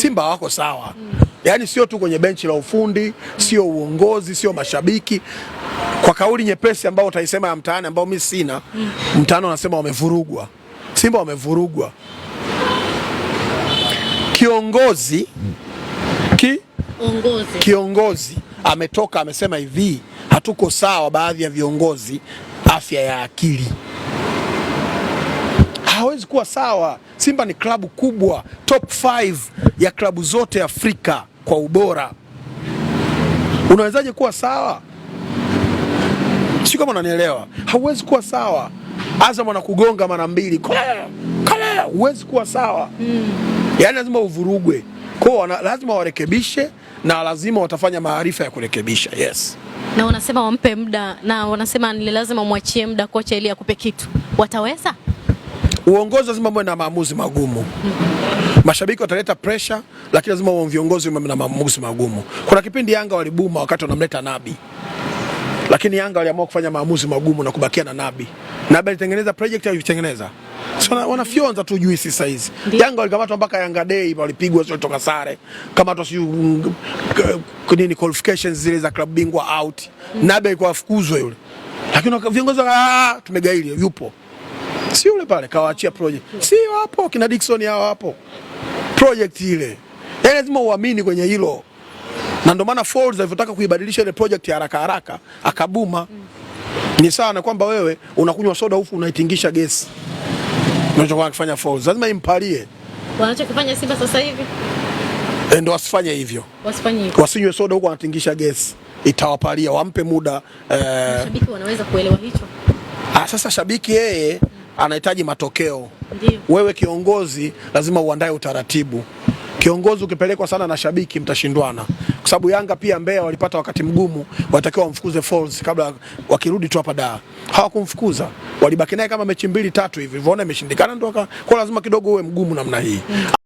Simba wako sawa. Yaani sio tu kwenye benchi la ufundi, sio uongozi, sio mashabiki. Kwa kauli nyepesi ambao utaisema ya mtaani ambao mimi sina, mtaani wanasema wamevurugwa. Simba wamevurugwa. Kiongozi ametoka amesema hivi, hatuko sawa baadhi ya viongozi afya ya akili. Hawezi kuwa sawa. Simba ni klabu kubwa, top 5 ya klabu zote Afrika kwa ubora. Unawezaje kuwa sawa? Sio kama unanielewa. Hauwezi kuwa sawa. Azam anakugonga mara 2. Kale, huwezi kuwa sawa. Yaani lazima uvurugwe. Kwa lazima warekebishe na lazima watafanya maarifa ya kurekebisha. Yes. Na wanasema wampe muda na wanasema ni lazima muachie muda kocha ili akupe kitu. Wataweza? Uongozi lazima uwe na maamuzi magumu. Mashabiki wataleta pressure, lakini lazima uwe viongozi na maamuzi magumu. Kuna kipindi Yanga walibuma wakati wanamleta Nabi. Lakini Yanga waliamua kufanya maamuzi magumu na kubakia na Nabi. Nabi alitengeneza project au ilitengeneza? So wanafionza tu juisi sasa hizi. Yanga walikamatwa mpaka Yanga Day walipigwa sio toka sare. Kama tu nini qualifications zile za club bingwa out. Nabi alikuwa afukuzwe yule. Lakini viongozi tumegaili yupo. Si yule pale kawaachia project. Si hapo kina Dickson hao hapo. Project ile. Yaani lazima uamini kwenye hilo. Na ndio maana Folz alivyotaka kuibadilisha ile project ya haraka akabuma. Ni sawa na kwamba wewe unakunywa soda hufu unaitingisha gesi. Unachokuwa kufanya Folz lazima impalie. Wanachokifanya Simba sasa hivi? Ndio wasifanye hivyo. Wasifanye hivyo. Wasinywe soda huko wanatingisha gesi. Itawapalia, wampe muda. Shabiki wanaweza kuelewa hicho. Sasa shabiki yeye anahitaji matokeo. Ndiyo. Wewe kiongozi lazima uandae utaratibu. Kiongozi ukipelekwa sana na shabiki mtashindwana. Kwa sababu Yanga pia Mbeya walipata wakati mgumu, watakiwa wamfukuze Folz kabla wakirudi tu hapa Dar. Hawakumfukuza. Walibaki naye kama mechi 2-3 hivi. Unaona imeshindikana ndio kwa lazima kidogo uwe mgumu namna hii.